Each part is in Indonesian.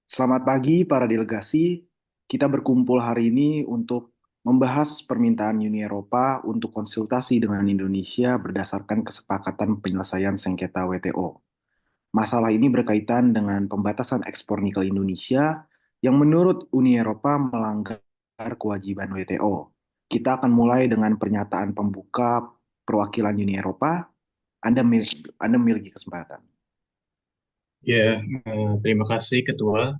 Selamat pagi para delegasi. Kita berkumpul hari ini untuk membahas permintaan Uni Eropa untuk konsultasi dengan Indonesia berdasarkan kesepakatan penyelesaian sengketa WTO. Masalah ini berkaitan dengan pembatasan ekspor nikel Indonesia yang menurut Uni Eropa melanggar kewajiban WTO. Kita akan mulai dengan pernyataan pembuka perwakilan Uni Eropa. Anda memiliki kesempatan. Ya, terima kasih Ketua.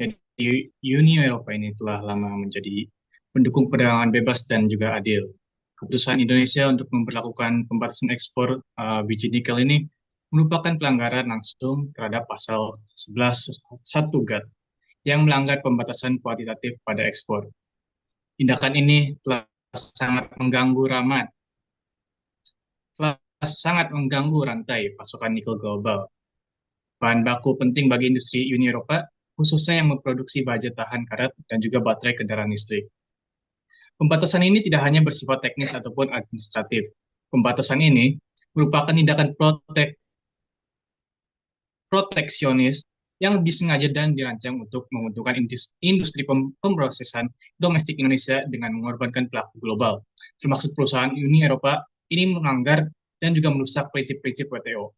Jadi, Uni Eropa ini telah lama menjadi pendukung perdagangan bebas dan juga adil. Keputusan Indonesia untuk memperlakukan pembatasan ekspor biji nikel ini merupakan pelanggaran langsung terhadap pasal 11.1 GATT yang melanggar pembatasan kuantitatif pada ekspor. Tindakan ini telah sangat mengganggu rantai pasokan nikel global, bahan baku penting bagi industri Uni Eropa, khususnya yang memproduksi baja tahan karat dan juga baterai kendaraan listrik. Pembatasan ini tidak hanya bersifat teknis ataupun administratif. Pembatasan ini merupakan tindakan proteksionis yang disengaja dan dirancang untuk menguntungkan industri pemrosesan domestik Indonesia dengan mengorbankan pelaku global, termasuk perusahaan Uni Eropa. Ini melanggar dan juga merusak prinsip-prinsip WTO.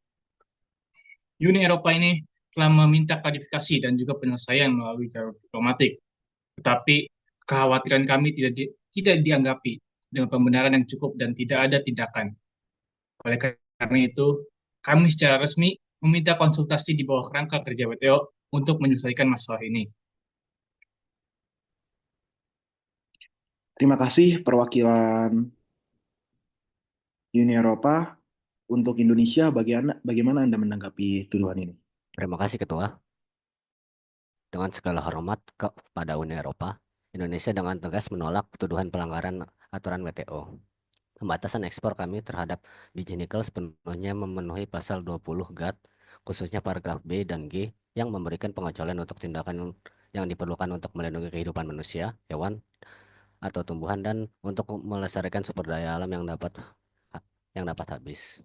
Uni Eropa ini telah meminta klarifikasi dan juga penyelesaian melalui jalur diplomatik. Tetapi kekhawatiran kami tidak dianggapi dengan pembenaran yang cukup dan tidak ada tindakan. Oleh karena itu, kami secara resmi meminta konsultasi di bawah kerangka kerja WTO untuk menyelesaikan masalah ini. Terima kasih perwakilan Uni Eropa. Untuk Indonesia, bagaimana Anda menanggapi tuduhan ini? Terima kasih Ketua. Dengan segala hormat kepada Uni Eropa, Indonesia dengan tegas menolak tuduhan pelanggaran aturan WTO. Pembatasan ekspor kami terhadap biji nikel sepenuhnya memenuhi pasal 20 GATT, khususnya paragraf B dan G yang memberikan pengecualian untuk tindakan yang diperlukan untuk melindungi kehidupan manusia, hewan, atau tumbuhan dan untuk melestarikan sumber daya alam yang dapat habis.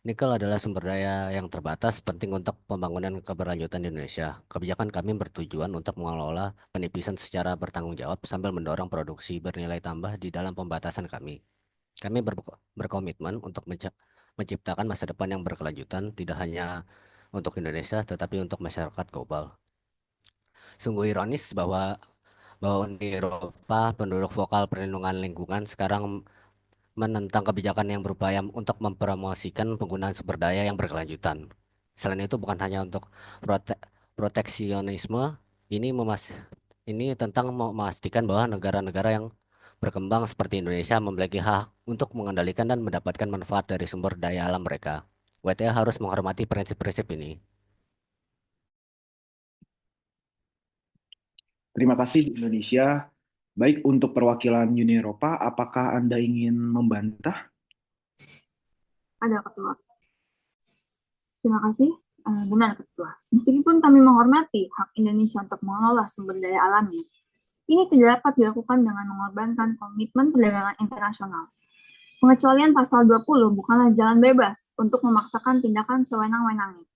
Nikel adalah sumber daya yang terbatas penting untuk pembangunan keberlanjutan di Indonesia. Kebijakan kami bertujuan untuk mengelola penipisan secara bertanggung jawab sambil mendorong produksi bernilai tambah di dalam pembatasan kami. Kami berkomitmen untuk menciptakan masa depan yang berkelanjutan tidak hanya untuk Indonesia tetapi untuk masyarakat global. Sungguh ironis bahwa Uni Eropa, penduduk vokal perlindungan lingkungan, sekarang menentang kebijakan yang berupaya untuk mempromosikan penggunaan sumber daya yang berkelanjutan. Selain itu bukan hanya untuk proteksionisme, ini ini tentang memastikan bahwa negara-negara yang berkembang seperti Indonesia memiliki hak untuk mengendalikan dan mendapatkan manfaat dari sumber daya alam mereka. WTO harus menghormati prinsip-prinsip ini. Terima kasih Indonesia. Baik untuk perwakilan Uni Eropa, apakah Anda ingin membantah? Ada ketua. Terima kasih. Benar ketua. Meskipun kami menghormati hak Indonesia untuk mengelola sumber daya alamnya, ini tidak dapat dilakukan dengan mengorbankan komitmen perdagangan internasional. Pengecualian pasal 20 bukanlah jalan bebas untuk memaksakan tindakan sewenang-wenangnya.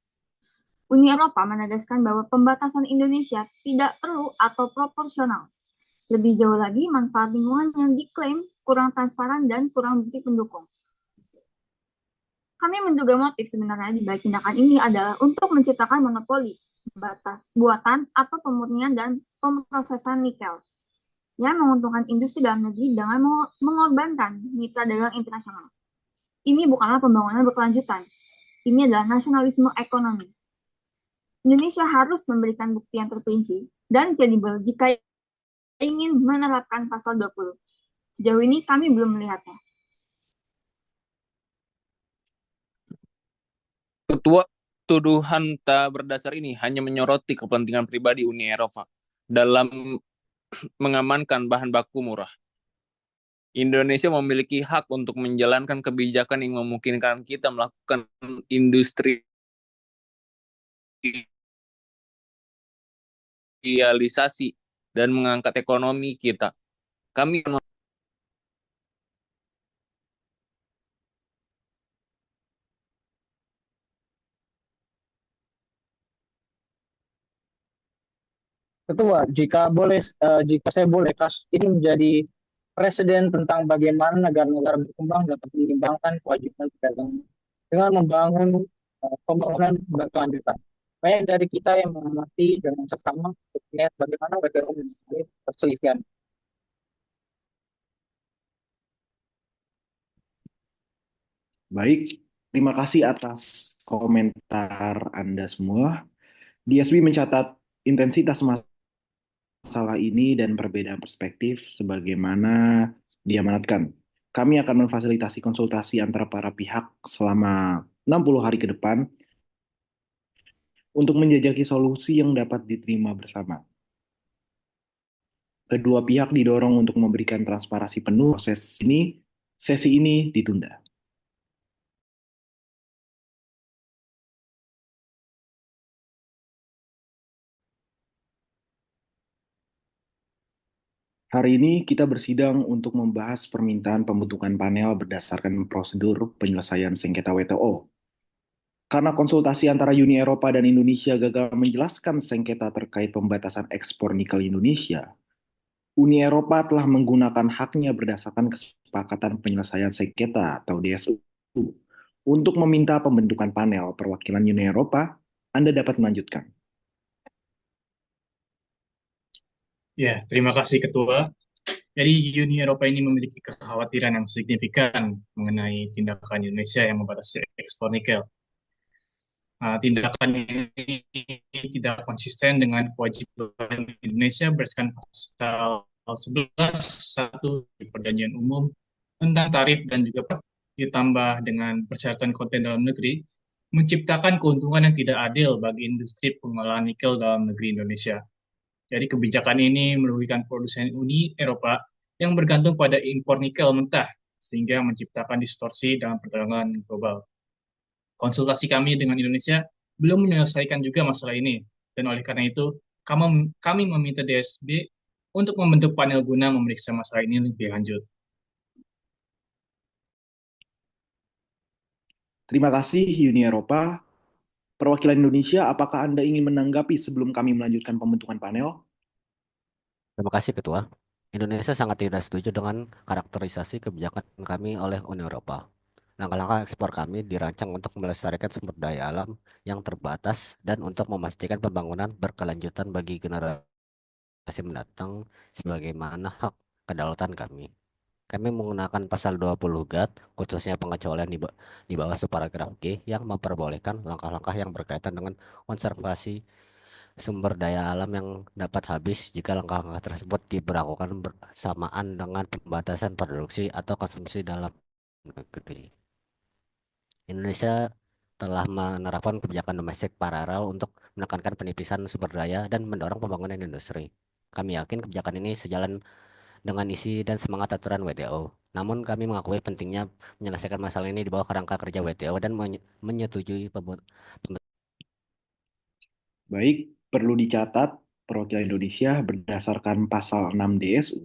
Uni Eropa menegaskan bahwa pembatasan Indonesia tidak perlu atau proporsional. Lebih jauh lagi, manfaat lingkungan yang diklaim kurang transparan dan kurang bukti pendukung. Kami menduga motif sebenarnya di balik tindakan ini adalah untuk menciptakan monopoli batas buatan atau pemurnian dan pemrosesan nikel yang menguntungkan industri dalam negeri dengan mengorbankan mitra dagang internasional. Ini bukanlah pembangunan berkelanjutan. Ini adalah nasionalisme ekonomi. Indonesia harus memberikan bukti yang terperinci dan kredibel jika ingin menerapkan pasal 20. Sejauh ini kami belum melihatnya. Ketua, tuduhan tak berdasar ini hanya menyoroti kepentingan pribadi Uni Eropa dalam mengamankan bahan baku murah. Indonesia memiliki hak untuk menjalankan kebijakan yang memungkinkan kita melakukan industrialisasi dan mengangkat ekonomi kita. Kami Ketua, jika saya boleh, kasus ini menjadi presiden tentang bagaimana negara-negara berkembang dapat menyimbangkan kewajiban perdagangan dengan membangun pembangunan berkelanjutan. Banyak dari kita yang mengamati dengan seksama untuk melihat bagaimana WTO menyelesaikan perselisihan. Baik, terima kasih atas komentar Anda semua. DSB mencatat intensitas masalah ini dan perbedaan perspektif sebagaimana diamanatkan. Kami akan memfasilitasi konsultasi antara para pihak selama 60 hari ke depan untuk menjajaki solusi yang dapat diterima bersama. Kedua pihak didorong untuk memberikan transparansi penuh sesi ini ditunda. Hari ini kita bersidang untuk membahas permintaan pembentukan panel berdasarkan prosedur penyelesaian sengketa WTO. Karena konsultasi antara Uni Eropa dan Indonesia gagal menjelaskan sengketa terkait pembatasan ekspor nikel Indonesia, Uni Eropa telah menggunakan haknya berdasarkan kesepakatan penyelesaian sengketa atau DSU untuk meminta pembentukan panel perwakilan Uni Eropa. Anda dapat melanjutkan. Ya, terima kasih Ketua. Jadi Uni Eropa ini memiliki kekhawatiran yang signifikan mengenai tindakan Indonesia yang membatasi ekspor nikel. Tindakan ini tidak konsisten dengan kewajiban Indonesia berdasarkan pasal 11.1 di Perjanjian Umum tentang tarif dan juga ditambah dengan persyaratan konten dalam negeri, menciptakan keuntungan yang tidak adil bagi industri pengolahan nikel dalam negeri Indonesia. Jadi kebijakan ini merugikan produsen Uni Eropa yang bergantung pada impor nikel mentah, sehingga menciptakan distorsi dalam perdagangan global. Konsultasi kami dengan Indonesia belum menyelesaikan juga masalah ini, dan oleh karena itu kami meminta DSB untuk membentuk panel guna memeriksa masalah ini lebih lanjut. Terima kasih Uni Eropa. Perwakilan Indonesia, apakah Anda ingin menanggapi sebelum kami melanjutkan pembentukan panel? Terima kasih Ketua. Indonesia sangat tidak setuju dengan karakterisasi kebijakan kami oleh Uni Eropa. Langkah-langkah ekspor kami dirancang untuk melestarikan sumber daya alam yang terbatas dan untuk memastikan pembangunan berkelanjutan bagi generasi mendatang sebagaimana hak kedaulatan kami. Kami menggunakan pasal 20 GATT, khususnya pengecualian di bawah subparagraf G yang memperbolehkan langkah-langkah yang berkaitan dengan konservasi sumber daya alam yang dapat habis jika langkah-langkah tersebut diberlakukan bersamaan dengan pembatasan produksi atau konsumsi dalam negeri. Indonesia telah menerapkan kebijakan domestik paralel untuk menekankan penipisan sumber daya dan mendorong pembangunan industri. Kami yakin kebijakan ini sejalan dengan isi dan semangat aturan WTO. Namun kami mengakui pentingnya menyelesaikan masalah ini di bawah kerangka kerja WTO dan menyetujui Baik, perlu dicatat perwakilan Indonesia berdasarkan pasal 6 DSU.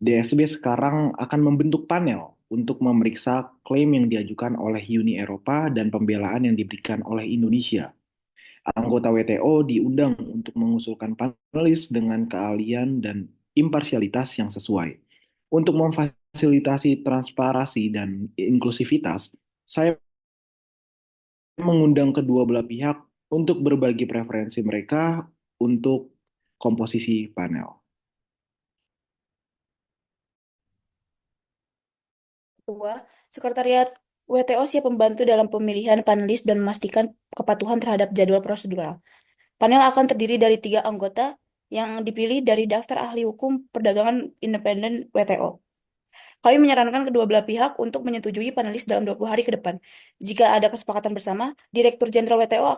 DSB sekarang akan membentuk panel untuk memeriksa klaim yang diajukan oleh Uni Eropa dan pembelaan yang diberikan oleh Indonesia. Anggota WTO diundang untuk mengusulkan panelis dengan keahlian dan imparsialitas yang sesuai. Untuk memfasilitasi transparansi dan inklusivitas, saya mengundang kedua belah pihak untuk berbagi preferensi mereka untuk komposisi panel. Ketua, Sekretariat WTO siap membantu dalam pemilihan panelis dan memastikan kepatuhan terhadap jadwal prosedural. Panel akan terdiri dari 3 anggota yang dipilih dari daftar ahli hukum perdagangan independen WTO. Kami menyarankan kedua belah pihak untuk menyetujui panelis dalam 20 hari ke depan. Jika ada kesepakatan bersama, Direktur Jenderal WTO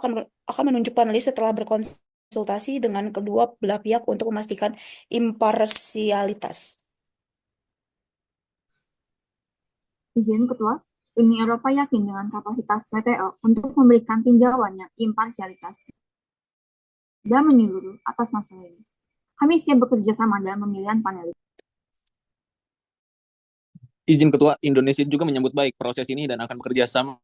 akan menunjuk panelis setelah berkonsultasi dengan kedua belah pihak untuk memastikan imparsialitas. Izin Ketua, Uni Eropa yakin dengan kapasitas WTO untuk memberikan tinjauan yang imparsialitas dan menyeluruh atas masalah ini. Kami siap bekerja sama dalam pemilihan panelis. Izin Ketua, Indonesia juga menyambut baik proses ini dan akan bekerja sama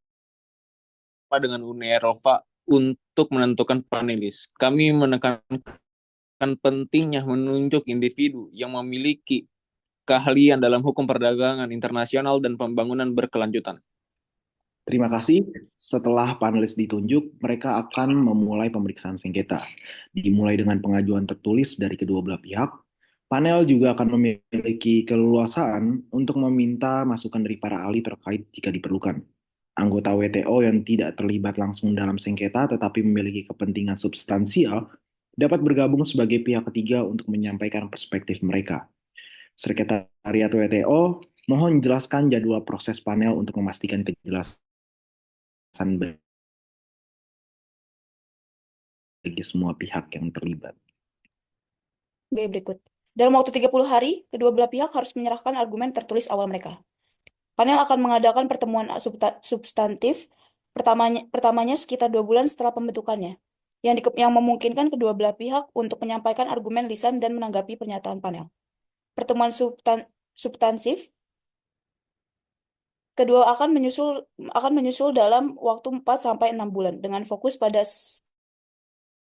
dengan Uni Eropa untuk menentukan panelis. Kami menekankan akan pentingnya menunjuk individu yang memiliki keahlian dalam hukum perdagangan internasional dan pembangunan berkelanjutan. Terima kasih. Setelah panelis ditunjuk, mereka akan memulai pemeriksaan sengketa. Dimulai dengan pengajuan tertulis dari kedua belah pihak. Panel juga akan memiliki keleluasaan untuk meminta masukan dari para ahli terkait jika diperlukan. Anggota WTO yang tidak terlibat langsung dalam sengketa tetapi memiliki kepentingan substansial dapat bergabung sebagai pihak ketiga untuk menyampaikan perspektif mereka. Sekretariat WTO, mohon jelaskan jadwal proses panel untuk memastikan kejelasan bagi semua pihak yang terlibat. Berikut. Dalam waktu 30 hari, kedua belah pihak harus menyerahkan argumen tertulis awal mereka. Panel akan mengadakan pertemuan substantif pertamanya sekitar 2 bulan setelah pembentukannya, yang memungkinkan kedua belah pihak untuk menyampaikan argumen lisan dan menanggapi pernyataan panel. Pertemuan substansif kedua akan menyusul dalam waktu 4-6 bulan dengan fokus pada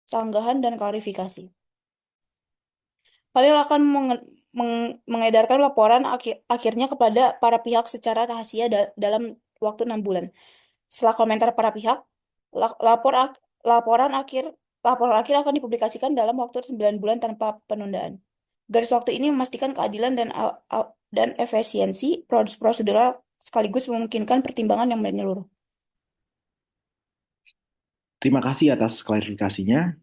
sanggahan dan klarifikasi. Panel akan mengedarkan laporan akhirnya kepada para pihak secara rahasia dalam waktu 6 bulan. Setelah komentar para pihak, laporan akhir akan dipublikasikan dalam waktu 9 bulan tanpa penundaan. Garis waktu ini memastikan keadilan dan efisiensi prosedural sekaligus memungkinkan pertimbangan yang menyeluruh. Terima kasih atas klarifikasinya.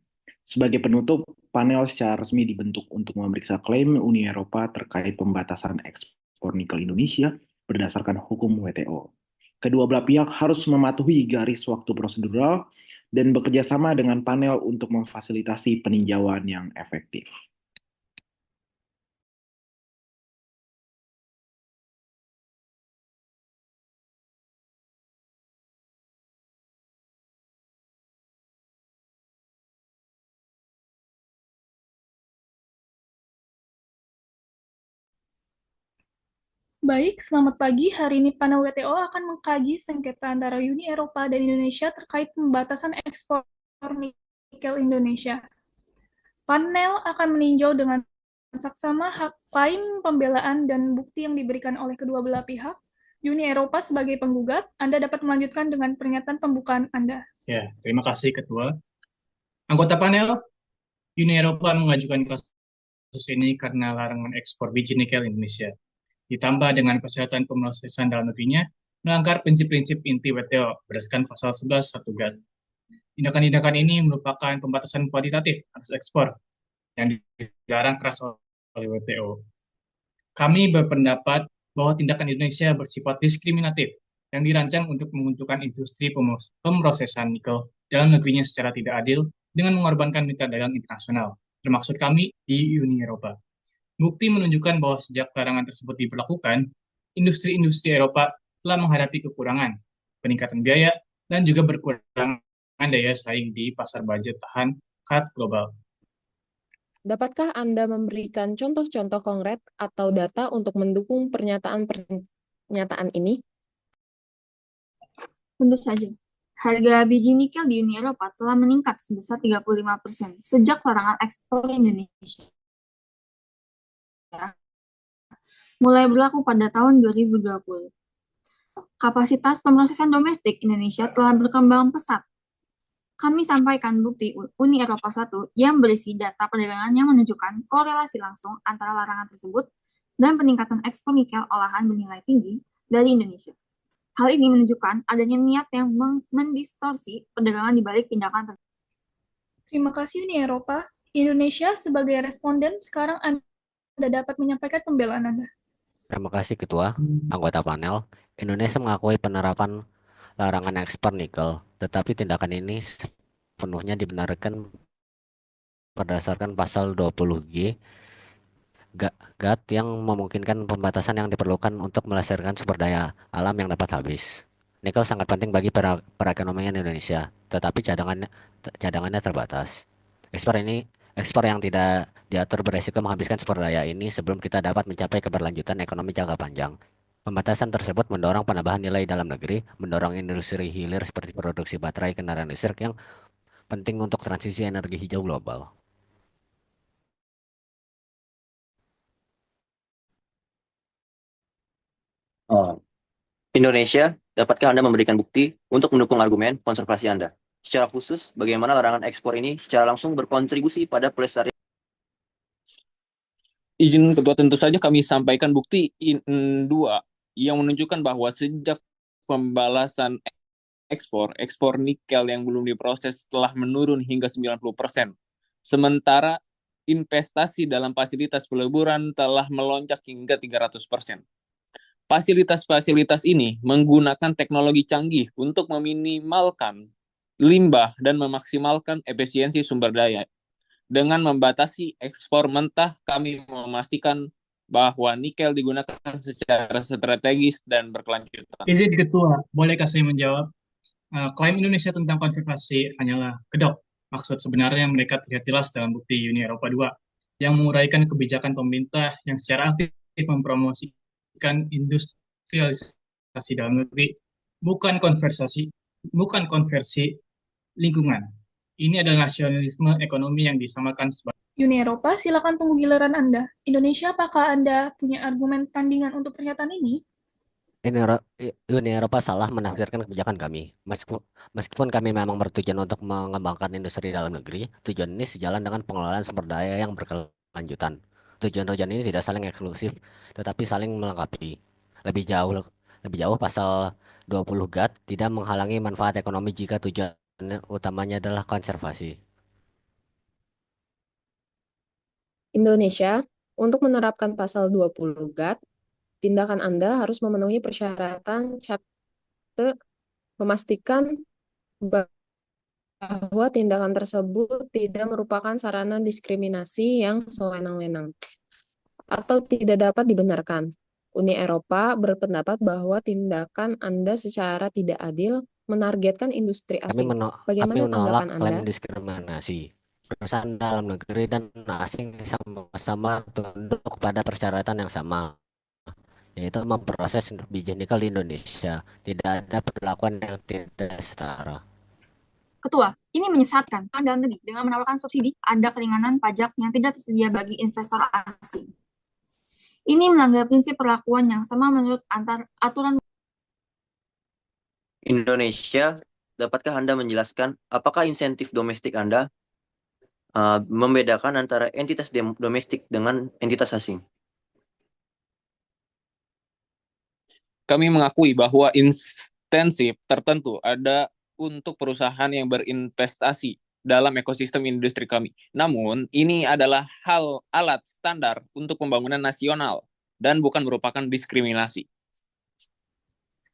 Sebagai penutup, panel secara resmi dibentuk untuk memeriksa klaim Uni Eropa terkait pembatasan ekspor nikel Indonesia berdasarkan hukum WTO. Kedua belah pihak harus mematuhi garis waktu prosedural dan bekerja sama dengan panel untuk memfasilitasi peninjauan yang efektif. Baik, selamat pagi. Hari ini panel WTO akan mengkaji sengketa antara Uni Eropa dan Indonesia terkait pembatasan ekspor nikel Indonesia. Panel akan meninjau dengan saksama hak klaim, pembelaan, dan bukti yang diberikan oleh kedua belah pihak. Uni Eropa sebagai penggugat, Anda dapat melanjutkan dengan pernyataan pembukaan Anda. Ya, terima kasih Ketua. Anggota panel, Uni Eropa mengajukan kasus ini karena larangan ekspor biji nikel Indonesia. Ditambah dengan persyaratan pemrosesan dalam negerinya, melanggar prinsip-prinsip inti WTO berdasarkan pasal 11 1 GATT. Tindakan-tindakan ini merupakan pembatasan kuantitatif atas ekspor yang dilarang keras oleh WTO. Kami berpendapat bahwa tindakan Indonesia bersifat diskriminatif yang dirancang untuk menguntungkan industri pemrosesan nikel dalam negerinya secara tidak adil dengan mengorbankan mitra dagang internasional, termasuk kami di Uni Eropa. Bukti menunjukkan bahwa sejak larangan tersebut diberlakukan, industri-industri Eropa telah menghadapi kekurangan, peningkatan biaya, dan juga berkurangan daya saing di pasar budget tahan cut global. Dapatkah Anda memberikan contoh-contoh konkret atau data untuk mendukung pernyataan ini? Tentu saja. Harga biji nikel di Uni Eropa telah meningkat sebesar 35% sejak larangan ekspor Indonesia mulai berlaku pada tahun 2020. Kapasitas pemrosesan domestik Indonesia telah berkembang pesat. Kami sampaikan bukti Uni Eropa 1 yang berisi data perdagangan yang menunjukkan korelasi langsung antara larangan tersebut dan peningkatan ekspor nikel olahan bernilai tinggi dari Indonesia. Hal ini menunjukkan adanya niat yang mendistorsi perdagangan di balik tindakan tersebut. Terima kasih Uni Eropa. Indonesia sebagai responden, sekarang Anda dapat menyampaikan pembelaan Anda. Terima kasih Ketua. Anggota panel, Indonesia mengakui penerapan larangan ekspor nikel, tetapi tindakan ini sepenuhnya dibenarkan berdasarkan pasal 20G GATT yang memungkinkan pembatasan yang diperlukan untuk melestarikan sumber daya alam yang dapat habis. Nikel sangat penting bagi perekonomian Indonesia, tetapi cadangannya terbatas. Ekspor yang tidak diatur beresiko menghabiskan sumber daya ini sebelum kita dapat mencapai keberlanjutan ekonomi jangka panjang. Pembatasan tersebut mendorong penambahan nilai dalam negeri, mendorong industri hilir seperti produksi baterai kendaraan listrik yang penting untuk transisi energi hijau global. Oh, Indonesia, dapatkah Anda memberikan bukti untuk mendukung argumen konservasi Anda? Secara khusus, bagaimana larangan ekspor ini secara langsung berkontribusi pada pelestarian? Izin Ketua, tentu saja kami sampaikan bukti dua yang menunjukkan bahwa sejak pembalasan ekspor nikel yang belum diproses telah menurun hingga 90%. Sementara investasi dalam fasilitas peleburan telah melonjak hingga 300%. Fasilitas-fasilitas ini menggunakan teknologi canggih untuk meminimalkan limbah dan memaksimalkan efisiensi sumber daya. Dengan membatasi ekspor mentah, kami memastikan bahwa nikel digunakan secara strategis dan berkelanjutan. Izin Ketua, bolehkah saya menjawab? Klaim Indonesia tentang konservasi hanyalah kedok. Maksud sebenarnya mereka terlihat jelas dalam bukti Uni Eropa II yang menguraikan kebijakan pemerintah yang secara aktif mempromosikan industrialisasi dalam negeri, bukan konversi lingkungan. Ini adalah nasionalisme ekonomi yang disamakan sebagai Uni Eropa, silakan tunggu giliran Anda. Indonesia, apakah Anda punya argumen tandingan untuk pernyataan ini? Uni Eropa salah menafsirkan kebijakan kami. Meskipun kami memang bertujuan untuk mengembangkan industri dalam negeri, tujuan ini sejalan dengan pengelolaan sumber daya yang berkelanjutan. Tujuan-tujuan ini tidak saling eksklusif, tetapi saling melengkapi. Lebih jauh pasal 20 GATT tidak menghalangi manfaat ekonomi jika tujuan utamanya adalah konservasi. Indonesia, untuk menerapkan pasal 20 GATT, tindakan Anda harus memenuhi persyaratan CAPTE, memastikan bahwa tindakan tersebut tidak merupakan sarana diskriminasi yang sewenang-wenang atau tidak dapat dibenarkan. Uni Eropa berpendapat bahwa tindakan Anda secara tidak adil menargetkan industri Kami asing. menolak Bagaimana tanggapan klaim Anda? diskriminasi. Perusahaan dalam negeri dan asing sama-sama tunduk pada persyaratan yang sama, yaitu memproses biji nikel di Indonesia. Tidak ada perlakuan yang tidak setara. Ketua, ini menyesatkan. Dalam negeri dengan menawarkan subsidi, ada keringanan pajak yang tidak tersedia bagi investor asing. Ini melanggar prinsip perlakuan yang sama menurut aturan. Indonesia, dapatkah Anda menjelaskan apakah insentif domestik Anda membedakan antara entitas domestik dengan entitas asing? Kami mengakui bahwa insentif tertentu ada untuk perusahaan yang berinvestasi dalam ekosistem industri kami. Namun, ini adalah alat standar untuk pembangunan nasional dan bukan merupakan diskriminasi.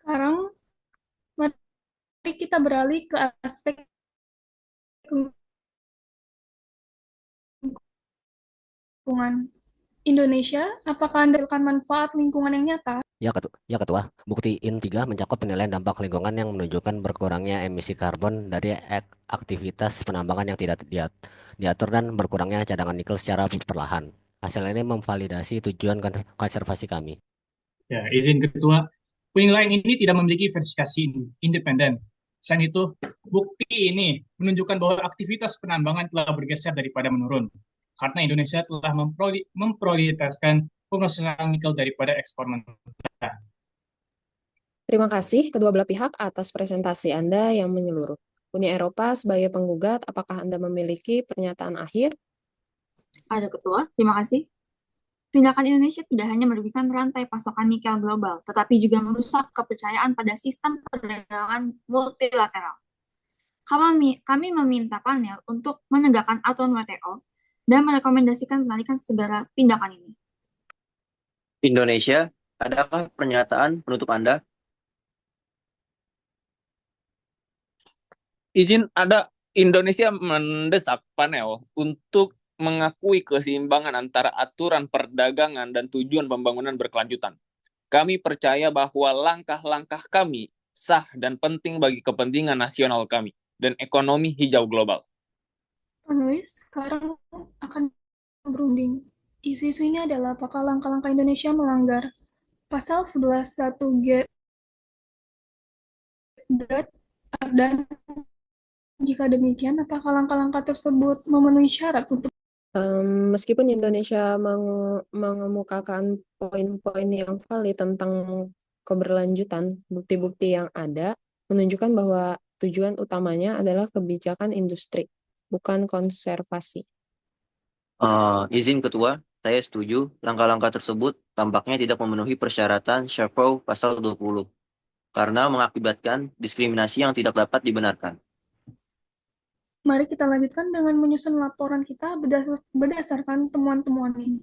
Sekarang, mari kita beralih ke aspek lingkungan. Indonesia, apakah Anda mendapatkan manfaat lingkungan yang nyata? Ya Ketua, bukti IN3 mencakup penilaian dampak lingkungan yang menunjukkan berkurangnya emisi karbon dari aktivitas penambangan yang tidak diatur dan berkurangnya cadangan nikel secara perlahan. Hasil ini memvalidasi tujuan konservasi kami. Ya, izin Ketua, penilaian ini tidak memiliki verifikasi independen. Selain itu, bukti ini menunjukkan bahwa aktivitas penambangan telah bergeser daripada menurun, karena Indonesia telah memprioritaskan pemrosesan nikel daripada ekspor mentah. Terima kasih kedua belah pihak atas presentasi Anda yang menyeluruh. Uni Eropa sebagai penggugat, apakah Anda memiliki pernyataan akhir? Ada Ketua, terima kasih. Tindakan Indonesia tidak hanya merugikan rantai pasokan nikel global, tetapi juga merusak kepercayaan pada sistem perdagangan multilateral. Kami meminta panel untuk menegakkan aturan WTO dan merekomendasikan penarikan segala tindakan ini. Indonesia, adakah pernyataan penutup Anda? Izin ada Indonesia mendesak panel untuk mengakui keseimbangan antara aturan perdagangan dan tujuan pembangunan berkelanjutan. Kami percaya bahwa langkah-langkah kami sah dan penting bagi kepentingan nasional kami dan ekonomi hijau global. Panelis sekarang akan berunding. Isu-isu ini adalah apakah langkah-langkah Indonesia melanggar pasal 11.1 GATT dan jika demikian, apakah langkah-langkah tersebut memenuhi syarat untuk Meskipun Indonesia mengemukakan poin-poin yang valid tentang keberlanjutan, bukti-bukti yang ada menunjukkan bahwa tujuan utamanya adalah kebijakan industri, bukan konservasi. Izin Ketua, saya setuju langkah-langkah tersebut tampaknya tidak memenuhi persyaratan Sharpeau pasal 20 karena mengakibatkan diskriminasi yang tidak dapat dibenarkan. Mari kita lanjutkan dengan menyusun laporan kita berdasarkan temuan-temuan ini.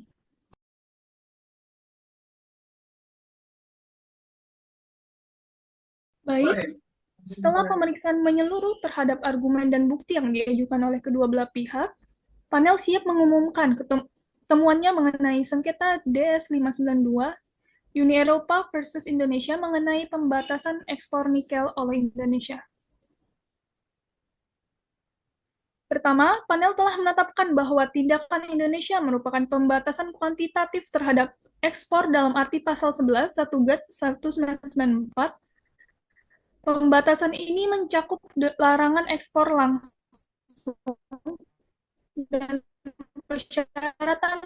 Baik, setelah pemeriksaan menyeluruh terhadap argumen dan bukti yang diajukan oleh kedua belah pihak, panel siap mengumumkan temuannya mengenai sengketa DS 592 Uni Eropa versus Indonesia mengenai pembatasan ekspor nikel oleh Indonesia. Pertama, panel telah menetapkan bahwa tindakan Indonesia merupakan pembatasan kuantitatif terhadap ekspor dalam arti pasal 11 1 GAT 1994. Pembatasan ini mencakup larangan ekspor langsung dan persyaratan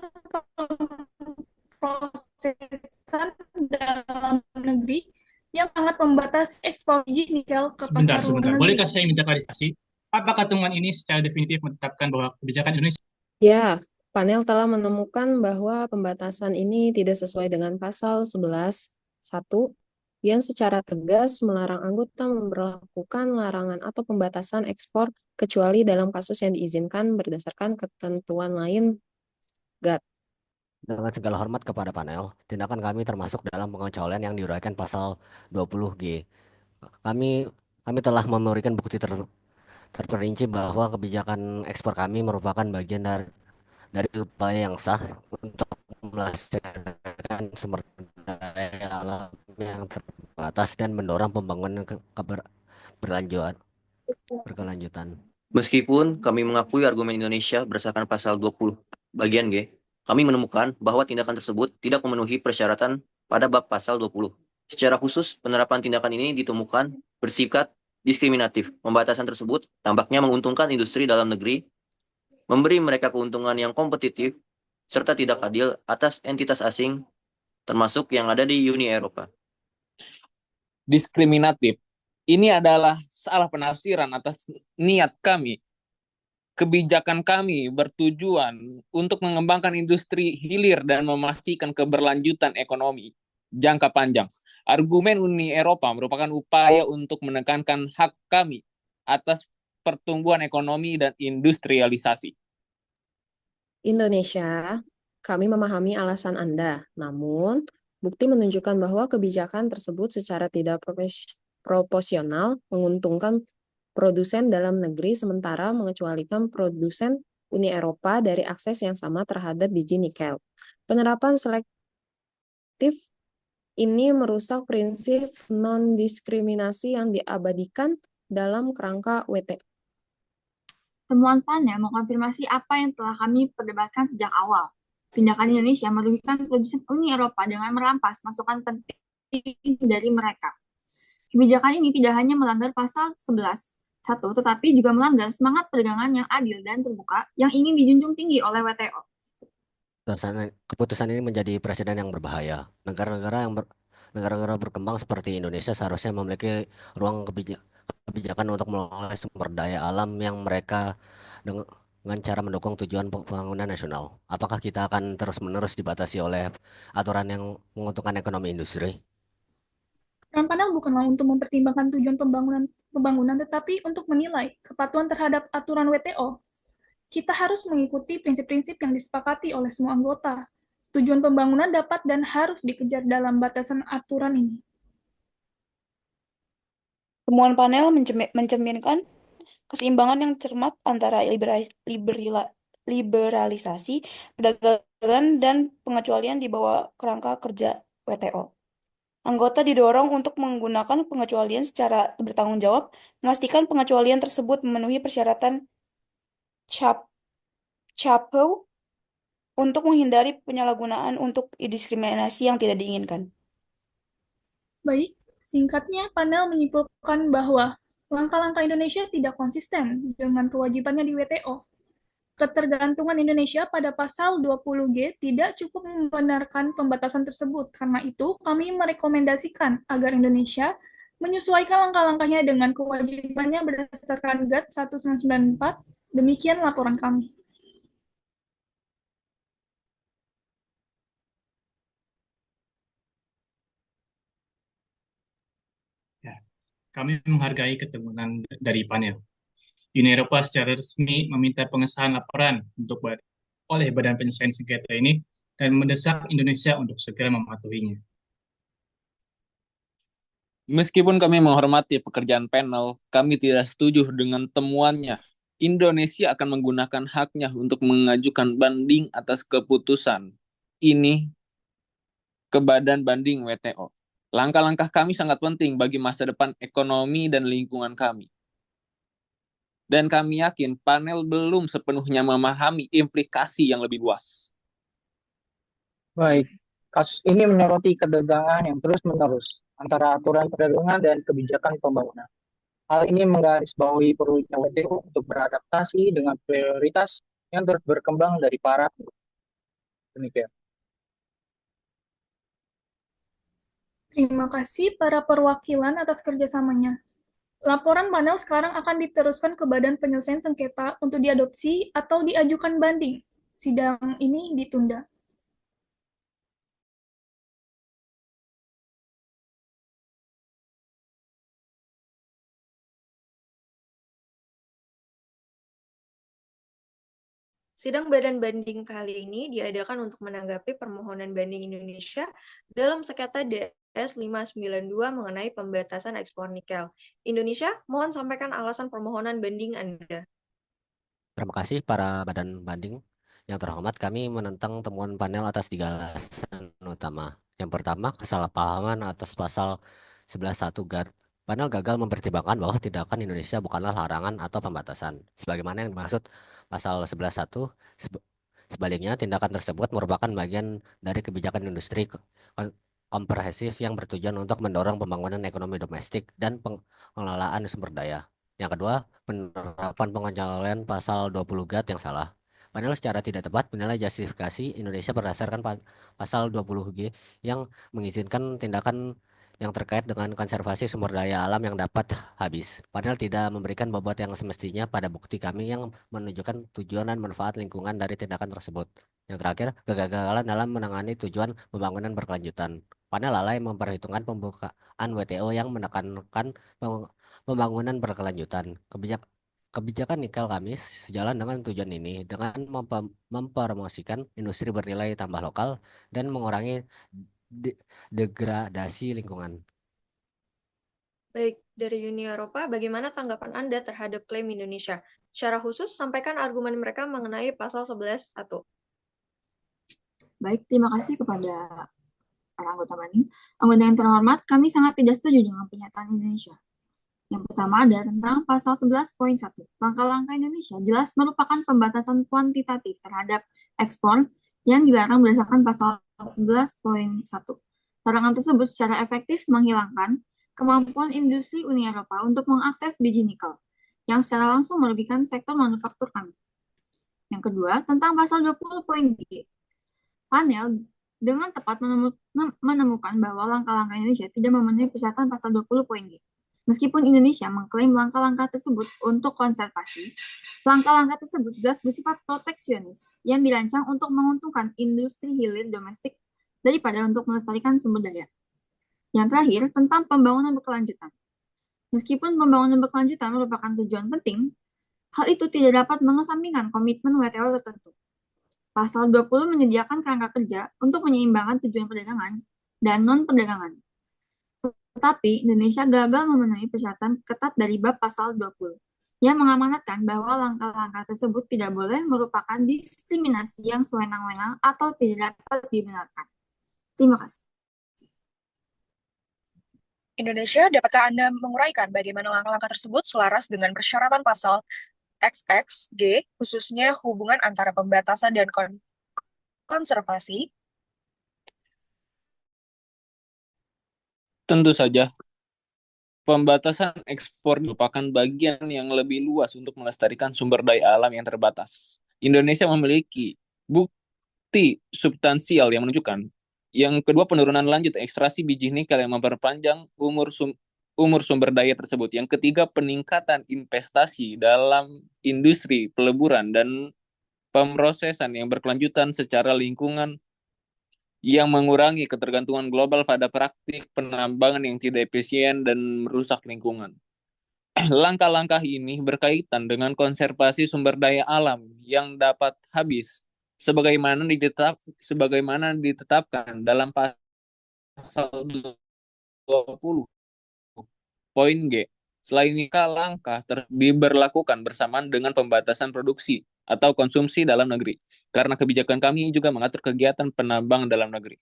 prosesan dalam negeri yang sangat membatasi ekspor biji nikel ke Sebentar. pasar luar negeri. Bolehkah saya minta klarifikasi? Apakah temuan ini secara definitif menetapkan bahwa kebijakan Indonesia Ya, panel telah menemukan bahwa pembatasan ini tidak sesuai dengan pasal 11.1 yang secara tegas melarang anggota memberlakukan larangan atau pembatasan ekspor kecuali dalam kasus yang diizinkan berdasarkan ketentuan lain GATT. Dengan segala hormat kepada panel, tindakan kami termasuk dalam pengecualian yang diuraikan pasal 20G. Kami telah memberikan bukti terperinci bahwa kebijakan ekspor kami merupakan bagian dari upaya yang sah untuk melestarikan sumber daya alam yang terbatas dan mendorong pembangunan berkelanjutan. Meskipun kami mengakui argumen Indonesia berdasarkan pasal 20 bagian G, kami menemukan bahwa tindakan tersebut tidak memenuhi persyaratan pada bab pasal 20. Secara khusus, penerapan tindakan ini ditemukan bersifat diskriminatif. Pembatasan tersebut tampaknya menguntungkan industri dalam negeri, memberi mereka keuntungan yang kompetitif, serta tidak adil atas entitas asing, termasuk yang ada di Uni Eropa. Diskriminatif. Ini adalah salah penafsiran atas niat kami. Kebijakan kami bertujuan untuk mengembangkan industri hilir dan memastikan keberlanjutan ekonomi jangka panjang. Argumen Uni Eropa merupakan upaya untuk menekankan hak kami atas pertumbuhan ekonomi dan industrialisasi. Indonesia, kami memahami alasan Anda, namun bukti menunjukkan bahwa kebijakan tersebut secara tidak proporsional menguntungkan produsen dalam negeri sementara mengecualikan produsen Uni Eropa dari akses yang sama terhadap biji nikel. Penerapan selektif ini merusak prinsip non-diskriminasi yang diabadikan dalam kerangka WTO. Temuan panel mengkonfirmasi apa yang telah kami perdebatkan sejak awal. Tindakan Indonesia merugikan produsen Uni Eropa dengan merampas masukan penting dari mereka. Kebijakan ini tidak hanya melanggar pasal 11.1, tetapi juga melanggar semangat perdagangan yang adil dan terbuka yang ingin dijunjung tinggi oleh WTO. Keputusan ini menjadi presiden yang berbahaya. Negara-negara berkembang seperti Indonesia seharusnya memiliki ruang kebijakan untuk mengelola sumber daya alam yang mereka dengan cara mendukung tujuan pembangunan nasional. Apakah kita akan terus-menerus dibatasi oleh aturan yang menguntungkan ekonomi industri? Peran panel bukanlah untuk mempertimbangkan tujuan pembangunan, tetapi untuk menilai kepatuhan terhadap aturan WTO. Kita harus mengikuti prinsip-prinsip yang disepakati oleh semua anggota. Tujuan pembangunan dapat dan harus dikejar dalam batasan aturan ini. Temuan panel mencerminkan keseimbangan yang cermat antara liberalisasi, perdagangan, dan pengecualian di bawah kerangka kerja WTO. Anggota didorong untuk menggunakan pengecualian secara bertanggung jawab, memastikan pengecualian tersebut memenuhi persyaratan Sharpeau untuk menghindari penyalahgunaan untuk diskriminasi yang tidak diinginkan. Baik, singkatnya panel menyimpulkan bahwa langkah-langkah Indonesia tidak konsisten dengan kewajibannya di WTO. Ketergantungan Indonesia pada pasal 20G tidak cukup membenarkan pembatasan tersebut. Karena itu, kami merekomendasikan agar Indonesia menyesuaikan langkah-langkahnya dengan kewajibannya berdasarkan GATT 1994. Demikian laporan kami. Kami menghargai ketemuan dari panel. Uni Eropa secara resmi meminta pengesahan laporan oleh Badan Penyelesaian Sengketa ini dan mendesak Indonesia untuk segera mematuhinya. Meskipun kami menghormati pekerjaan panel, kami tidak setuju dengan temuannya. Indonesia akan menggunakan haknya untuk mengajukan banding atas keputusan ini ke Badan Banding WTO. Langkah-langkah kami sangat penting bagi masa depan ekonomi dan lingkungan kami. Dan kami yakin panel belum sepenuhnya memahami implikasi yang lebih luas. Baik, kasus ini menyoroti ketegangan yang terus-menerus antara aturan perdagangan dan kebijakan pembangunan. Hal ini menggarisbawahi perlunya WTO untuk beradaptasi dengan prioritas yang terus berkembang dari para demikian. Terima kasih para perwakilan atas kerjasamanya. Laporan panel sekarang akan diteruskan ke Badan Penyelesaian Sengketa untuk diadopsi atau diajukan banding. Sidang ini ditunda. Sidang Badan Banding kali ini diadakan untuk menanggapi permohonan banding Indonesia dalam sengketa DS 592 mengenai pembatasan ekspor nikel. Indonesia, mohon sampaikan alasan permohonan banding Anda. Terima kasih para badan banding. Yang terhormat, kami menentang temuan panel atas 3 alasan utama. Yang pertama, kesalahpahaman atas pasal 11.1 GATT. Panel gagal mempertimbangkan bahwa tindakan Indonesia bukanlah larangan atau pembatasan, sebagaimana yang dimaksud pasal 11.1. Sebaliknya, tindakan tersebut merupakan bagian dari kebijakan industri komprehensif yang bertujuan untuk mendorong pembangunan ekonomi domestik dan pengelolaan sumber daya. Yang kedua, penerapan pengecualian pasal 20 GATT yang salah. Panel secara tidak tepat menilai justifikasi Indonesia berdasarkan pasal 20G yang mengizinkan tindakan yang terkait dengan konservasi sumber daya alam yang dapat habis. Panel tidak memberikan bobot yang semestinya pada bukti kami yang menunjukkan tujuan dan manfaat lingkungan dari tindakan tersebut. Yang terakhir, kegagalan dalam menangani tujuan pembangunan berkelanjutan. Panel lalai memperhitungkan pembukaan WTO yang menekankan pembangunan berkelanjutan. Kebijakan nikel kami sejalan dengan tujuan ini dengan mempromosikan industri bernilai tambah lokal dan mengurangi degradasi lingkungan. Baik, dari Uni Eropa, bagaimana tanggapan Anda terhadap klaim Indonesia? Secara khusus, sampaikan argumen mereka mengenai pasal 11.1. Baik, terima kasih kepada para anggota banding. Anggota yang terhormat, kami sangat tidak setuju dengan pernyataan Indonesia. Yang pertama ada tentang pasal 11.1. Langkah-langkah Indonesia jelas merupakan pembatasan kuantitatif terhadap ekspor yang dilarang berdasarkan pasal 11.1. Larangan tersebut secara efektif menghilangkan kemampuan industri Uni Eropa untuk mengakses biji nikel, yang secara langsung merugikan sektor manufaktur kami. Yang kedua, tentang pasal 20.g. Panel dengan tepat menemukan bahwa langkah-langkah Indonesia tidak memenuhi persyaratan pasal 20.g. Meskipun Indonesia mengklaim langkah-langkah tersebut untuk konservasi, langkah-langkah tersebut jelas bersifat proteksionis yang dirancang untuk menguntungkan industri hilir domestik daripada untuk melestarikan sumber daya. Yang terakhir, tentang pembangunan berkelanjutan. Meskipun pembangunan berkelanjutan merupakan tujuan penting, hal itu tidak dapat mengesampingkan komitmen WTO tertentu. Pasal 20 menyediakan kerangka kerja untuk menyeimbangkan tujuan perdagangan dan non-perdagangan. Tetapi Indonesia gagal memenuhi persyaratan ketat dari bab pasal 20 yang mengamanatkan bahwa langkah-langkah tersebut tidak boleh merupakan diskriminasi yang sewenang-wenang atau tidak dapat dibenarkan. Terima kasih. Indonesia, dapatkah Anda menguraikan bagaimana langkah-langkah tersebut selaras dengan persyaratan pasal XXG, khususnya hubungan antara pembatasan dan konservasi? Tentu saja, pembatasan ekspor merupakan bagian yang lebih luas untuk melestarikan sumber daya alam yang terbatas. Indonesia memiliki bukti substansial yang menunjukkan. Yang kedua, penurunan lanjut ekstraksi biji nikel yang memperpanjang umur sumber daya tersebut. Yang ketiga, peningkatan investasi dalam industri peleburan dan pemrosesan yang berkelanjutan secara lingkungan yang mengurangi ketergantungan global pada praktik penambangan yang tidak efisien dan merusak lingkungan. Langkah-langkah ini berkaitan dengan konservasi sumber daya alam yang dapat habis sebagaimana ditetapkan dalam pasal 20 poin G. Selain itu, langkah diberlakukan bersamaan dengan pembatasan produksi atau konsumsi dalam negeri, karena kebijakan kami juga mengatur kegiatan penambang dalam negeri.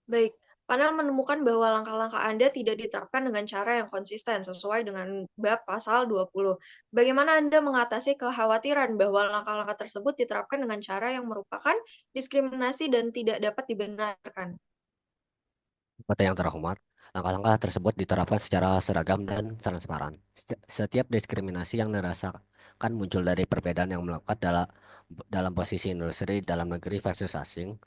Baik, panel menemukan bahwa langkah-langkah Anda tidak diterapkan dengan cara yang konsisten sesuai dengan bab pasal 20. Bagaimana Anda mengatasi kekhawatiran bahwa langkah-langkah tersebut diterapkan dengan cara yang merupakan diskriminasi dan tidak dapat dibenarkan? Kota yang terhormat, langkah-langkah tersebut diterapkan secara seragam dan transparan. Setiap diskriminasi yang dirasakan muncul dari perbedaan yang melekat dalam posisi industri dalam negeri versus asing.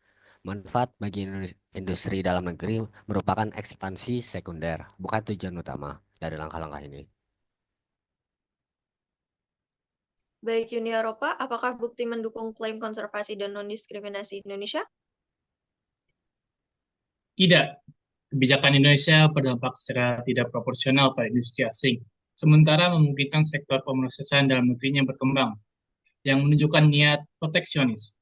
Manfaat bagi industri dalam negeri merupakan ekspansi sekunder, bukan tujuan utama dari langkah-langkah ini. Baik Uni Eropa, apakah bukti mendukung klaim konservasi dan non-diskriminasi Indonesia? Tidak. Kebijakan Indonesia berdampak secara tidak proporsional pada industri asing, sementara memungkinkan sektor pemrosesan dalam negerinya berkembang, yang menunjukkan niat proteksionis.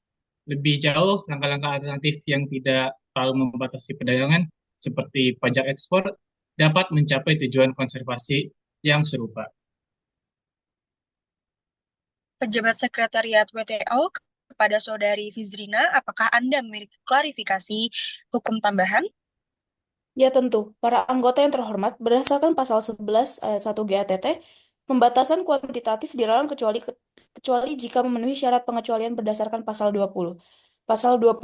Lebih jauh, langkah-langkah alternatif yang tidak terlalu membatasi perdagangan, seperti pajak ekspor, dapat mencapai tujuan konservasi yang serupa. Pejabat Sekretariat WTO, kepada Saudari Fizrina, apakah Anda memiliki klarifikasi hukum tambahan? Ya tentu, para anggota yang terhormat, berdasarkan pasal 11 ayat 1 GATT, pembatasan kuantitatif dilarang kecuali jika memenuhi syarat pengecualian berdasarkan pasal 20. Pasal 20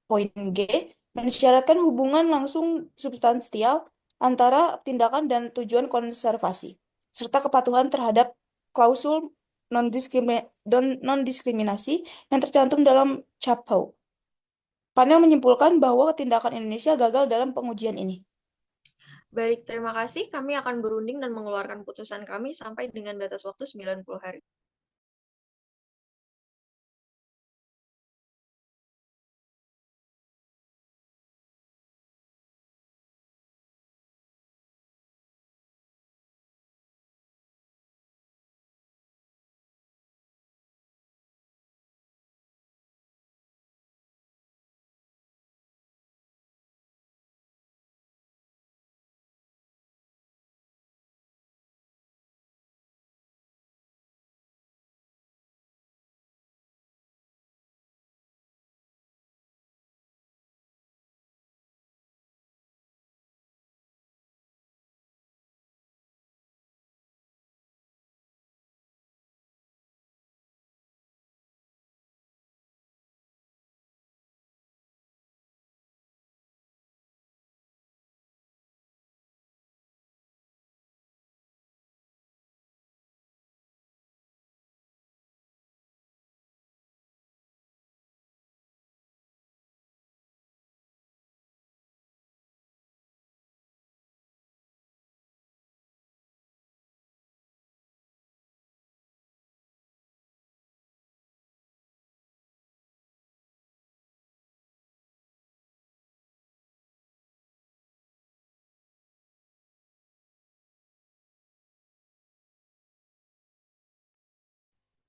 poin G mensyaratkan hubungan langsung substansial antara tindakan dan tujuan konservasi, serta kepatuhan terhadap klausul non-diskriminasi yang tercantum dalam CAPHO. Panel menyimpulkan bahwa tindakan Indonesia gagal dalam pengujian ini. Baik, terima kasih. Kami akan berunding dan mengeluarkan putusan kami sampai dengan batas waktu 90 hari.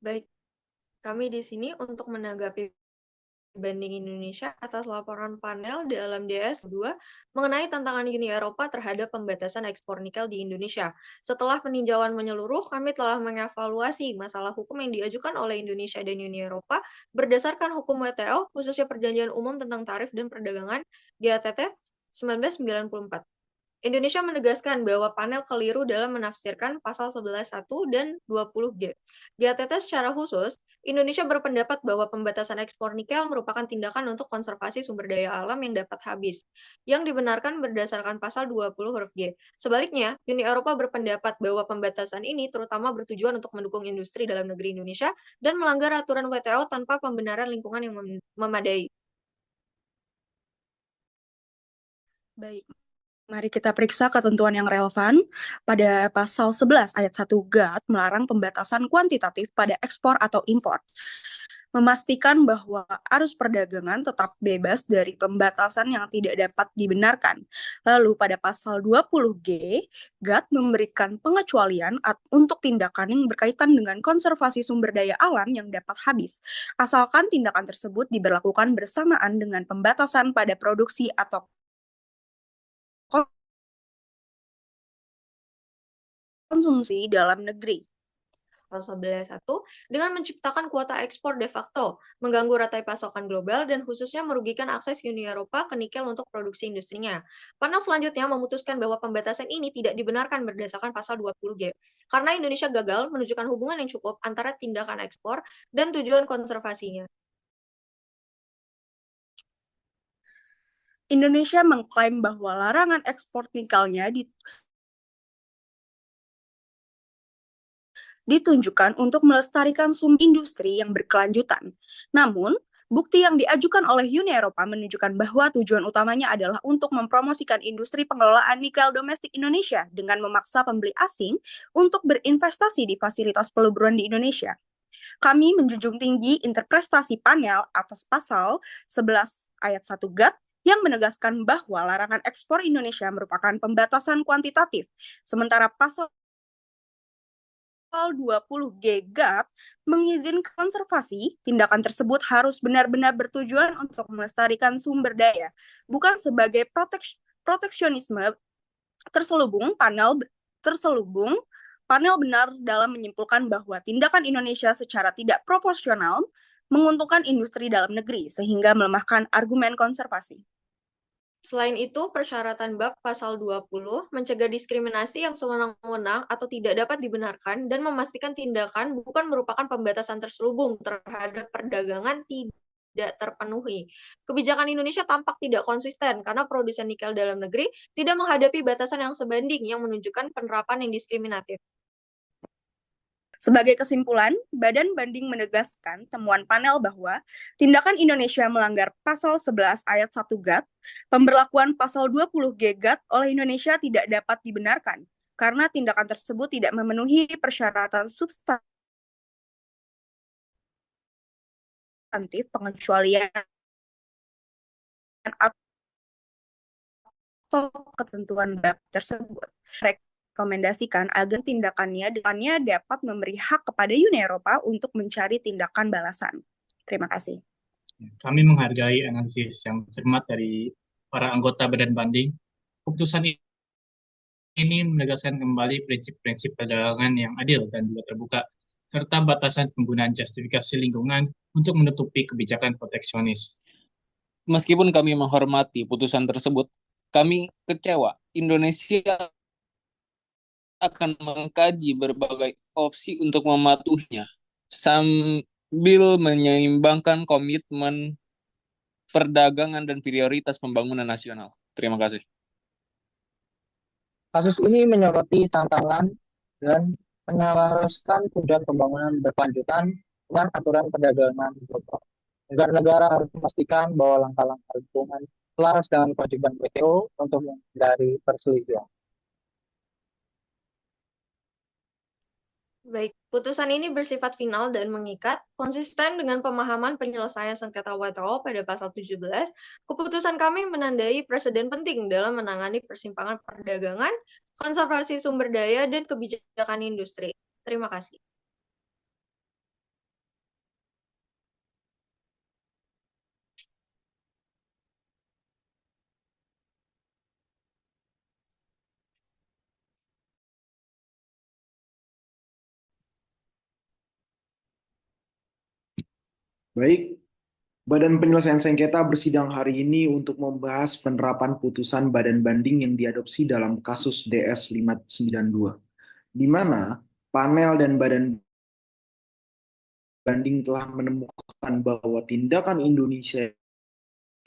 Baik, kami di sini untuk menanggapi banding Indonesia atas laporan panel dalam DS2 mengenai tantangan Uni Eropa terhadap pembatasan ekspor nikel di Indonesia. Setelah peninjauan menyeluruh, kami telah mengevaluasi masalah hukum yang diajukan oleh Indonesia dan Uni Eropa berdasarkan hukum WTO, khususnya Perjanjian Umum tentang Tarif dan Perdagangan GATT 1994. Indonesia menegaskan bahwa panel keliru dalam menafsirkan pasal 11.1 dan 20G. GATT secara khusus, Indonesia berpendapat bahwa pembatasan ekspor nikel merupakan tindakan untuk konservasi sumber daya alam yang dapat habis, yang dibenarkan berdasarkan pasal 20 huruf G. Sebaliknya, Uni Eropa berpendapat bahwa pembatasan ini terutama bertujuan untuk mendukung industri dalam negeri Indonesia dan melanggar aturan WTO tanpa pembenaran lingkungan yang memadai. Baik, mari kita periksa ketentuan yang relevan. Pada pasal 11 ayat 1 GATT melarang pembatasan kuantitatif pada ekspor atau impor, memastikan bahwa arus perdagangan tetap bebas dari pembatasan yang tidak dapat dibenarkan. Lalu pada pasal 20G, GATT memberikan pengecualian untuk tindakan yang berkaitan dengan konservasi sumber daya alam yang dapat habis, asalkan tindakan tersebut diberlakukan bersamaan dengan pembatasan pada produksi atau konsumsi dalam negeri. Pasal 11.1 dengan menciptakan kuota ekspor de facto, mengganggu rantai pasokan global dan khususnya merugikan akses Uni Eropa ke nikel untuk produksi industrinya. Panel selanjutnya memutuskan bahwa pembatasan ini tidak dibenarkan berdasarkan pasal 20G, karena Indonesia gagal menunjukkan hubungan yang cukup antara tindakan ekspor dan tujuan konservasinya. Indonesia mengklaim bahwa larangan ekspor nikelnya ditunjukkan untuk melestarikan sumber industri yang berkelanjutan. Namun, bukti yang diajukan oleh Uni Eropa menunjukkan bahwa tujuan utamanya adalah untuk mempromosikan industri pengelolaan nikel domestik Indonesia dengan memaksa pembeli asing untuk berinvestasi di fasilitas peleburan di Indonesia. Kami menjunjung tinggi interpretasi panel atas pasal 11 ayat 1 GATT yang menegaskan bahwa larangan ekspor Indonesia merupakan pembatasan kuantitatif, sementara pasal 20G GATT mengizinkan konservasi. Tindakan tersebut harus benar-benar bertujuan untuk melestarikan sumber daya, bukan sebagai proteksionisme terselubung. Panel benar dalam menyimpulkan bahwa tindakan Indonesia secara tidak proporsional menguntungkan industri dalam negeri, sehingga melemahkan argumen konservasi. Selain itu, persyaratan bab pasal 20 mencegah diskriminasi yang sewenang-wenang atau tidak dapat dibenarkan dan memastikan tindakan bukan merupakan pembatasan terselubung terhadap perdagangan tidak terpenuhi. Kebijakan Indonesia tampak tidak konsisten karena produsen nikel dalam negeri tidak menghadapi batasan yang sebanding yang menunjukkan penerapan yang diskriminatif. Sebagai kesimpulan, Badan Banding menegaskan temuan panel bahwa tindakan Indonesia melanggar pasal 11 ayat 1 GATT, pemberlakuan pasal 20G GATT oleh Indonesia tidak dapat dibenarkan karena tindakan tersebut tidak memenuhi persyaratan substantif pengecualian atau ketentuan bab tersebut. Rekomendasikan agar tindakannya depannya dapat memberi hak kepada Uni Eropa untuk mencari tindakan balasan. Terima kasih. Kami menghargai analisis yang cermat dari para anggota Badan Banding. Keputusan ini menegaskan kembali prinsip-prinsip perdagangan yang adil dan juga terbuka, serta batasan penggunaan justifikasi lingkungan untuk menutupi kebijakan proteksionis. Meskipun kami menghormati putusan tersebut, kami kecewa Indonesia akan mengkaji berbagai opsi untuk mematuhinya, sambil menyeimbangkan komitmen perdagangan dan prioritas pembangunan nasional. Terima kasih. Kasus ini menyoroti tantangan dan menyelesaikan tujuan pembangunan berkelanjutan dengan aturan perdagangan global. Negara-negara harus memastikan bahwa langkah-langkah lingkungan selaras dengan kewajiban WTO untuk menghindari perselisihan. Baik, putusan ini bersifat final dan mengikat, konsisten dengan pemahaman penyelesaian sengketa WTO pada pasal 17. Keputusan kami menandai preseden penting dalam menangani persimpangan perdagangan, konservasi sumber daya, dan kebijakan industri. Terima kasih. Baik, Badan Penyelesaian Sengketa bersidang hari ini untuk membahas penerapan putusan badan banding yang diadopsi dalam kasus DS 592, di mana panel dan badan banding telah menemukan bahwa tindakan Indonesia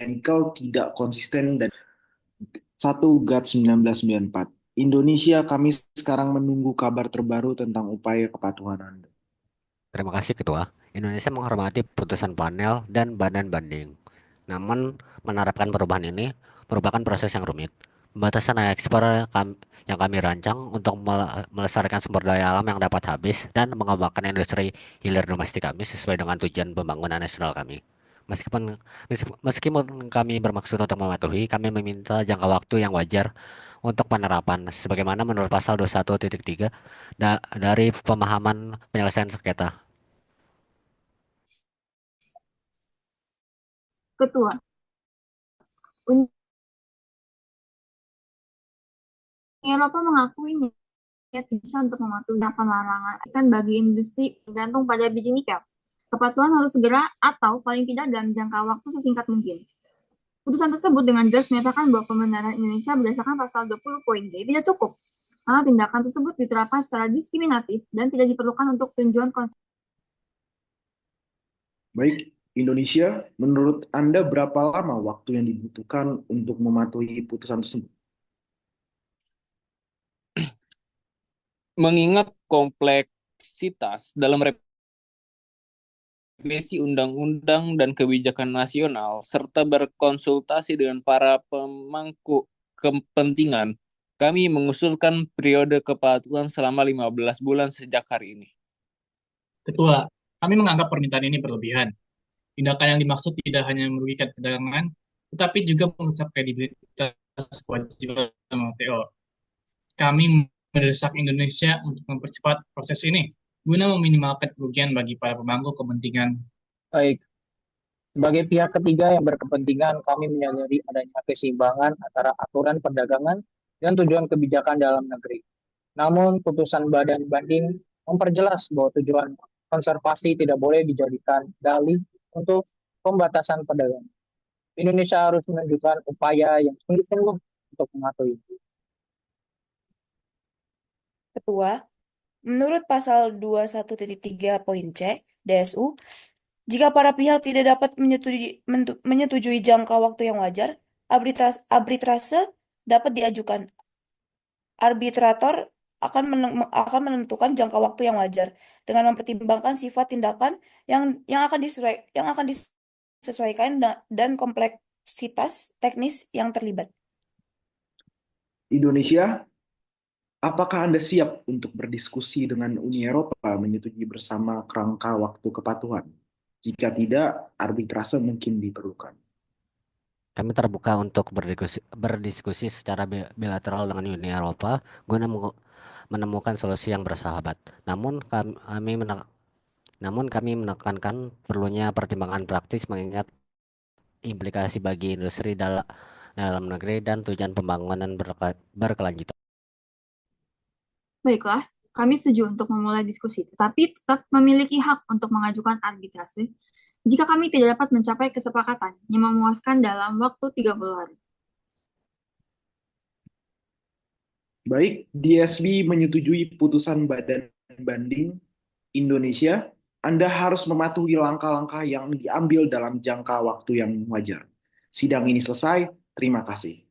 Nikel tidak konsisten dan 1 GAT 1994. Indonesia, kami sekarang menunggu kabar terbaru tentang upaya kepatuhan Anda. Terima kasih Ketua. Indonesia menghormati putusan panel dan badan banding. Namun, menerapkan perubahan ini merupakan proses yang rumit. Pembatasan ekspor yang kami rancang untuk melestarikan sumber daya alam yang dapat habis dan mengembangkan industri hilir domestik kami sesuai dengan tujuan pembangunan nasional kami. Meskipun kami bermaksud untuk mematuhi, kami meminta jangka waktu yang wajar untuk penerapan, sebagaimana menurut pasal 21.3 dari pemahaman penyelesaian sengketa. Ketua, Uni Eropa mengakui niat Indonesia untuk mematuhi larangan ikan bagi industri bergantung pada biji nikel. Kepatuhan harus segera atau paling tidak dalam jangka waktu sesingkat mungkin. Putusan tersebut dengan jelas menyatakan bahwa pembenaran Indonesia berdasarkan pasal 20 poin G tidak cukup, karena tindakan tersebut diterapkan secara diskriminatif dan tidak diperlukan untuk tujuan konservasi. Baik, Indonesia, menurut Anda berapa lama waktu yang dibutuhkan untuk mematuhi putusan tersebut? Mengingat kompleksitas dalam revisi undang-undang dan kebijakan nasional, serta berkonsultasi dengan para pemangku kepentingan, kami mengusulkan periode kepatuhan selama 15 bulan sejak hari ini. Ketua, kami menganggap permintaan ini berlebihan. Tindakan yang dimaksud tidak hanya merugikan perdagangan, tetapi juga merusak kredibilitas kewajiban WTO. Kami mendesak Indonesia untuk mempercepat proses ini, guna meminimalkan kerugian bagi para pemangku kepentingan. Baik, sebagai pihak ketiga yang berkepentingan, kami menyadari adanya keseimbangan antara aturan perdagangan dan tujuan kebijakan dalam negeri. Namun, putusan badan banding memperjelas bahwa tujuan konservasi tidak boleh dijadikan dalih untuk pembatasan perdagangan. Indonesia harus menunjukkan upaya yang sungguh-sungguh untuk mematuhi. Ketua, menurut pasal 21.3 poin C DSU, jika para pihak tidak dapat menyetujui jangka waktu yang wajar, arbitrase dapat diajukan. Arbitrator akan menentukan jangka waktu yang wajar dengan mempertimbangkan sifat tindakan yang akan disesuaikan dan kompleksitas teknis yang terlibat. Indonesia, apakah Anda siap untuk berdiskusi dengan Uni Eropa menyetujui bersama kerangka waktu kepatuhan? Jika tidak, arbitrase mungkin diperlukan. Kami terbuka untuk berdiskusi secara bilateral dengan Uni Eropa guna menemukan solusi yang bersahabat. Namun kami menekankan perlunya pertimbangan praktis mengingat implikasi bagi industri dalam negeri dan tujuan pembangunan berkelanjutan. Baiklah, kami setuju untuk memulai diskusi, tetapi tetap memiliki hak untuk mengajukan arbitrase jika kami tidak dapat mencapai kesepakatan yang memuaskan dalam waktu 30 hari. Baik, DSB menyetujui putusan badan banding Indonesia. Anda harus mematuhi langkah-langkah yang diambil dalam jangka waktu yang wajar. Sidang ini selesai. Terima kasih.